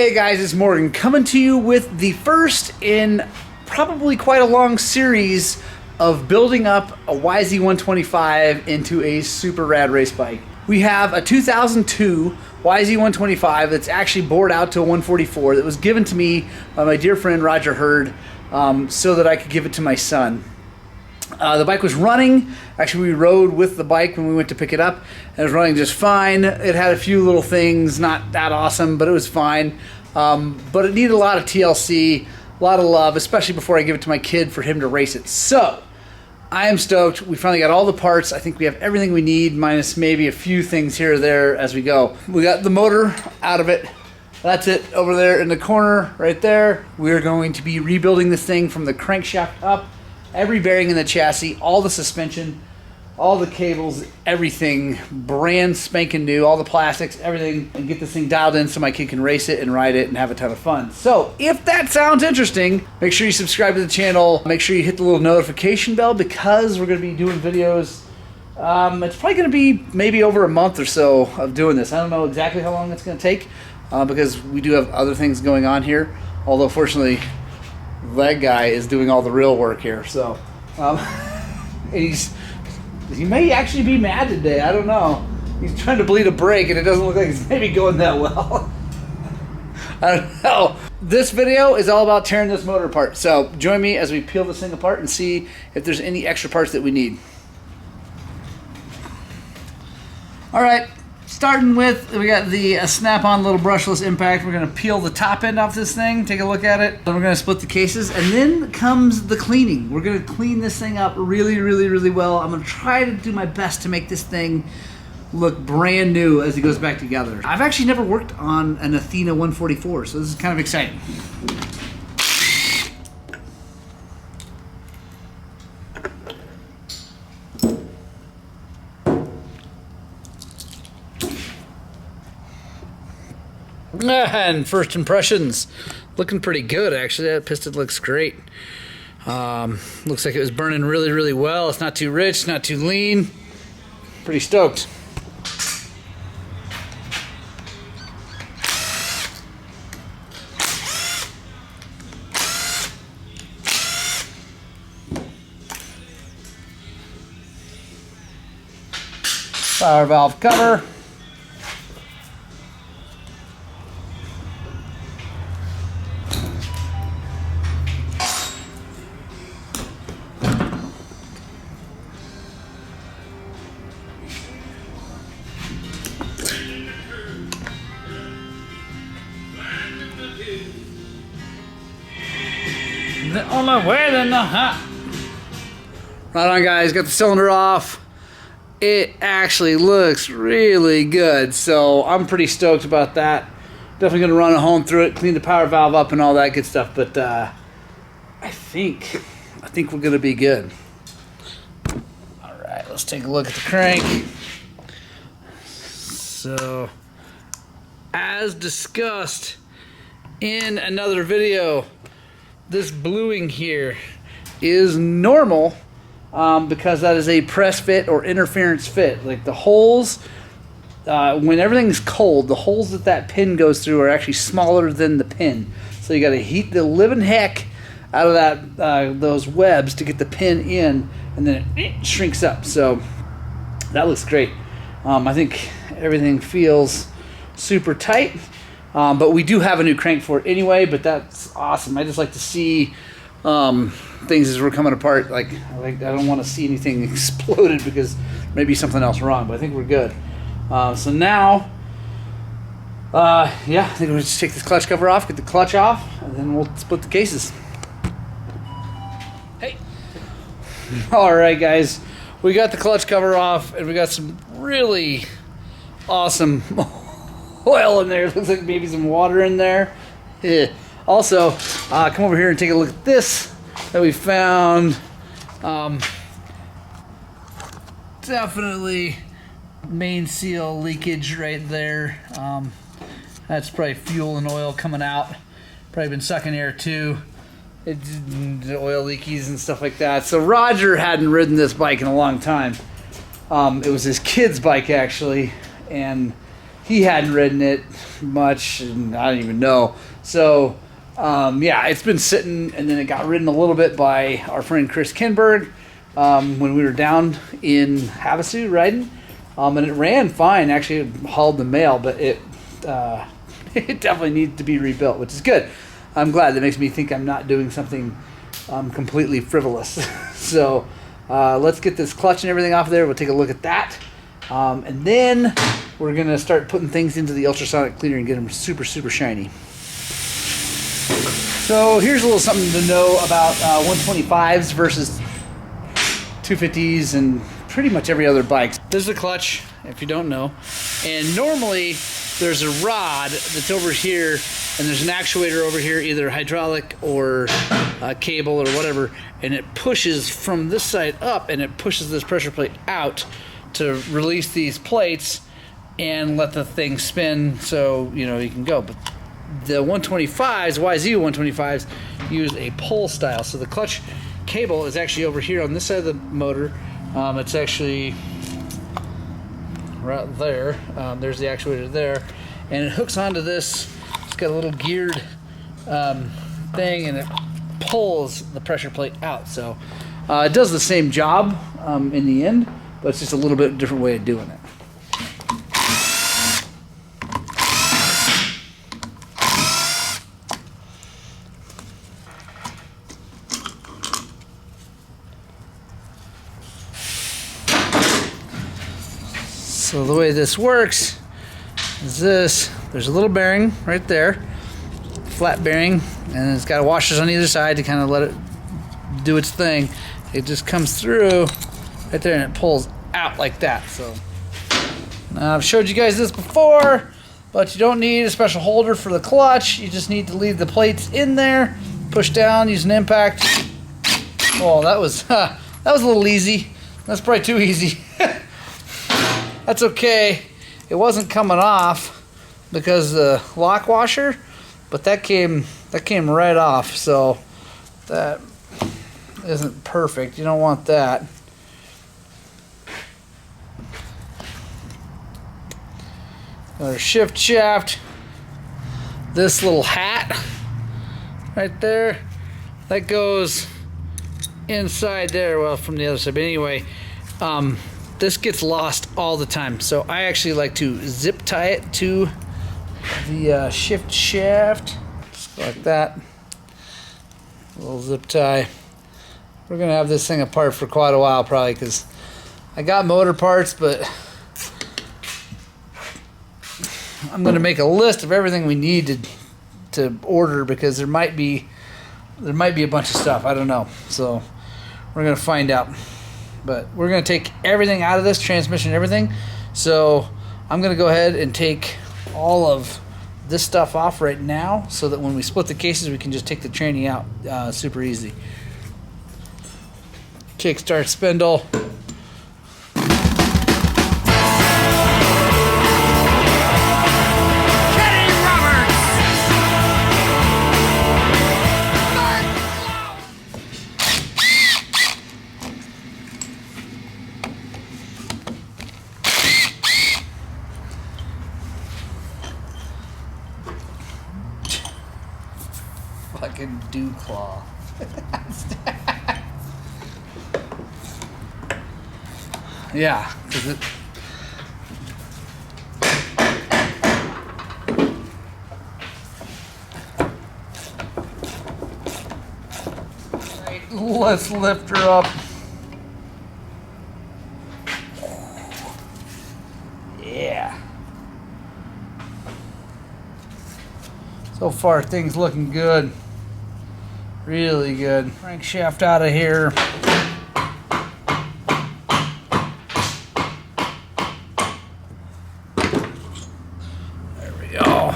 Hey guys, it's Morgan coming to you with the first in probably quite a long series of building up a YZ125 into a super rad race bike. We have a 2002 YZ125 that's actually bored out to a 144 that was given to me by my dear friend Roger Hurd so that I could give it to my son. The bike was running. Actually, we rode with the bike when we went to pick it up. It was running just fine. It had a few little things, not that awesome, but it was fine. But it needed a lot of TLC, a lot of love, especially before I give it to my kid for him to race it. So, I am stoked. We finally got all the parts. I think we have everything we need, minus maybe a few things here or there as we go. We got the motor out of it. That's it over there in the corner right there. We're going to be rebuilding this thing from the crankshaft up. Every bearing in the chassis, all the suspension, all the cables, everything brand spanking new, all the plastics, everything, and get this thing dialed in so my kid can race it and ride it and have a ton of fun. So if that sounds interesting, make sure you subscribe to the channel. Make sure you hit the little notification bell because we're going to be doing videos. It's probably going to be maybe over a month or so of doing this. I don't know exactly how long it's going to take because we do have other things going on here. Although fortunately, that guy is doing all the real work here, so he may actually be mad today. I don't know. He's trying to bleed a brake and it doesn't look like it's maybe going that well. I don't know. This video is all about tearing this motor apart, so join me as we peel this thing apart and see if there's any extra parts that we need. Alright, starting with, we got the snap-on little brushless impact. We're going to peel the top end off this thing, take a look at it. Then we're going to split the cases, and then comes the cleaning. We're going to clean this thing up really, really, really well. I'm going to try to do my best to make this thing look brand new as it goes back together. I've actually never worked on an Athena 144, so this is kind of exciting. And first impressions, looking pretty good actually. That piston looks great. Looks like it was burning really, really well. It's not too rich, not too lean. Pretty stoked. Power valve cover. On my way then, right on guys, got the cylinder off. It actually looks really good, so I'm pretty stoked about that. Definitely gonna run a home through it, clean the power valve up and all that good stuff, but I think we're gonna be good. All right, let's take a look at the crank. So, as discussed in another video, this bluing here is normal because that is a press fit or interference fit. Like the holes, when everything's cold, the holes that pin goes through are actually smaller than the pin. So you got to heat the living heck out of that those webs to get the pin in, and then it shrinks up. So that looks great. I think everything feels super tight. But we do have a new crank for it anyway, but that's awesome. I just like to see things as we're coming apart. Like I don't want to see anything exploded because maybe something else wrong, but I think we're good. So now, yeah, I think we'll just take this clutch cover off, get the clutch off, and then we'll split the cases. Hey! Alright guys, we got the clutch cover off, and we got some really awesome oil in there. It looks like maybe some water in there. Yeah. Also, come over here and take a look at this that we found. Definitely main seal leakage right there. That's probably fuel and oil coming out. Probably been sucking air too. The oil leakies and stuff like that. So Roger hadn't ridden this bike in a long time. It was his kid's bike actually, and he hadn't ridden it much, and I don't even know. So yeah, it's been sitting, and then it got ridden a little bit by our friend Chris Kinberg when we were down in Havasu riding, and it ran fine. Actually, it hauled the mail, but it it definitely needs to be rebuilt, which is good. I'm glad. That makes me think I'm not doing something completely frivolous. So let's get this clutch and everything off of there. We'll take a look at that. And then we're going to start putting things into the ultrasonic cleaner and get them super, super shiny. So here's a little something to know about 125s versus 250s and pretty much every other bike. This is a clutch, if you don't know. And normally there's a rod that's over here, and there's an actuator over here, either hydraulic or cable or whatever, and it pushes from this side up, and it pushes this pressure plate out to release these plates and let the thing spin so you know you can go. But the 125s, YZ125s, use a pull style. So the clutch cable is actually over here on this side of the motor. It's actually right there. There's the actuator there, and it hooks onto this. It's got a little geared thing, and it pulls the pressure plate out. So it does the same job in the end, but it's just a little bit different way of doing it. So the way this works is this. There's a little bearing right there, flat bearing, and it's got washers on either side to kind of let it do its thing. It just comes through right there and it pulls out like that. So now I've showed you guys this before, but you don't need a special holder for the clutch. You just need to leave the plates in there, push down, use an impact. Oh, that was a little easy. That's probably too easy. That's okay. It wasn't coming off because the lock washer, but that came right off. So that isn't perfect. You don't want that. Our shift shaft. This little hat right there, that goes inside there. Well, from the other side, but anyway. This gets lost all the time, so I actually like to zip tie it to the shift shaft, just like that. A little zip tie. We're gonna have this thing apart for quite a while, probably, because I got motor parts, but I'm gonna make a list of everything we need to order, because there might be a bunch of stuff. I don't know, so we're gonna find out. But we're going to take everything out of this, transmission and everything. So I'm going to go ahead and take all of this stuff off right now, so that when we split the cases, we can just take the tranny out super easy. Kickstart spindle. Fucking dew claw. Yeah, because it. Right, let's lift her up. Yeah. So far, things looking good. Really good. Crankshaft out of here. There we go.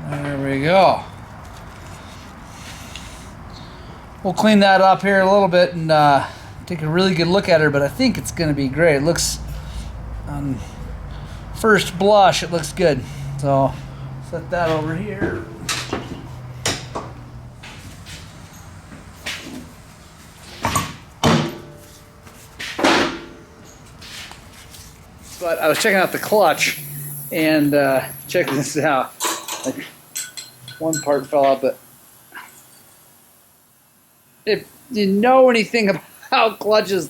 There we go. We'll clean that up here a little bit and take a really good look at her, but I think it's going to be great. It looks first blush, it looks good. So set that over here. But I was checking out the clutch, and check this out. Like, one part fell out, but if you know anything about clutches,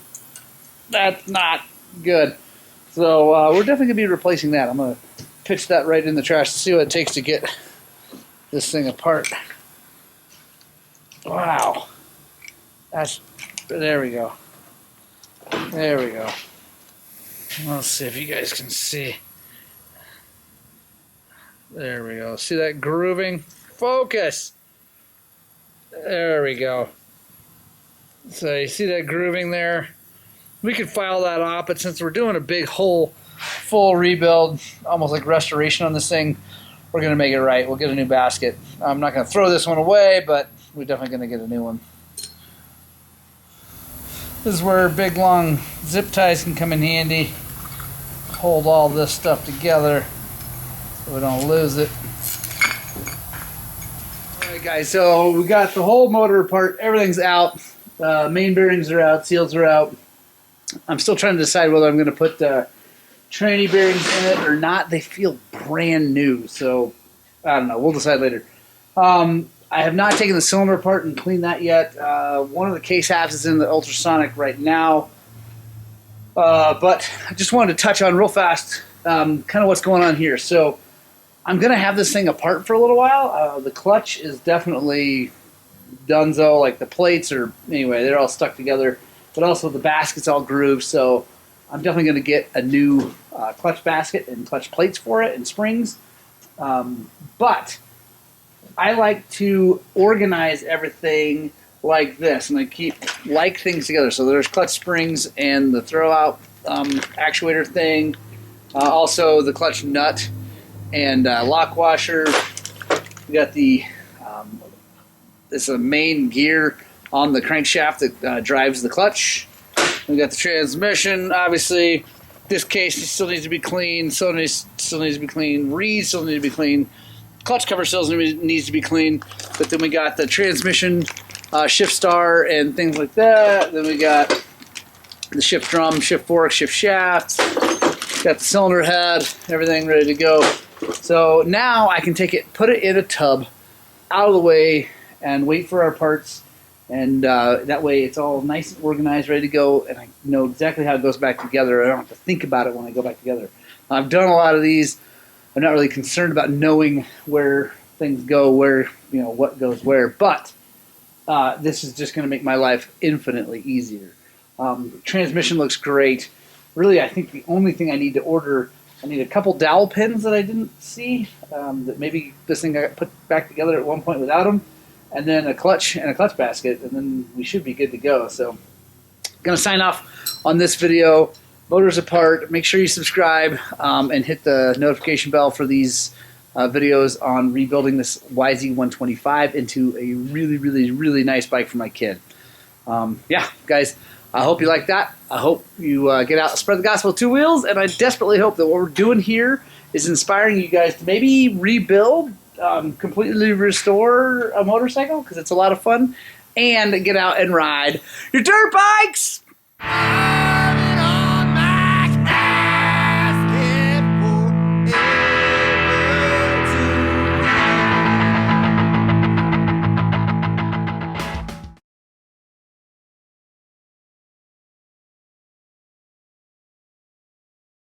that's not good. So we're definitely going to be replacing that. I'm going to pitch that right in the trash to see what it takes to get this thing apart. Wow. There we go. There we go. Let's see if you guys can see. There we go. See that grooving? Focus! There we go. So you see that grooving there? We could file that off, but since we're doing a big whole full rebuild, almost like restoration on this thing, we're going to make it right. We'll get a new basket. I'm not going to throw this one away, but we're definitely going to get a new one. This is where big long zip ties can come in handy. Hold all this stuff together so we don't lose it. Alright guys, so we got the whole motor apart. Everything's out. Main bearings are out. Seals are out. I'm still trying to decide whether I'm going to put tranny bearings in it or not. They feel brand new, so I don't know. We'll decide later. I have not taken the cylinder apart and cleaned that yet. One of the case halves is in the ultrasonic right now. But I just wanted to touch on real fast kind of what's going on here. So I'm going to have this thing apart for a little while. The clutch is definitely donezo. Like the plates are, anyway, they're all stuck together. But also the basket's all grooved. So I'm definitely going to get a new clutch basket and clutch plates for it and springs. But I like to organize everything like this, and I keep like things together. So there's clutch springs and the throw-out actuator thing, also the clutch nut and lock washer. We got the this is a main gear on the crankshaft that drives the clutch. We got the transmission. Obviously, this case still needs to be clean. Cylinder still needs to be clean. Reeds still need to be clean. Clutch cover still needs to be clean. But then we got the transmission shift star and things like that. Then we got the shift drum, shift fork, shift shaft. Got the cylinder head, everything ready to go. So now I can take it, put it in a tub, out of the way, and wait for our parts. And that way it's all nice and organized, ready to go, and I know exactly how it goes back together. I don't have to think about it when I go back together. I've done a lot of these. I'm not really concerned about knowing where things go, where, you know, what goes where, but this is just going to make my life infinitely easier. Transmission looks great. Really, I think the only thing I need to order, I need a couple dowel pins that I didn't see, that maybe this thing got put back together at one point without them, and then a clutch and a clutch basket, and then we should be good to go. So I'm going to sign off on this video. Motor's apart. Make sure you subscribe and hit the notification bell for these videos on rebuilding this YZ125 into a really, really, really nice bike for my kid. Yeah, guys, I hope you like that. I hope you get out and spread the gospel of two wheels, and I desperately hope that what we're doing here is inspiring you guys to maybe rebuild, completely restore a motorcycle, because it's a lot of fun, and get out and ride your dirt bikes!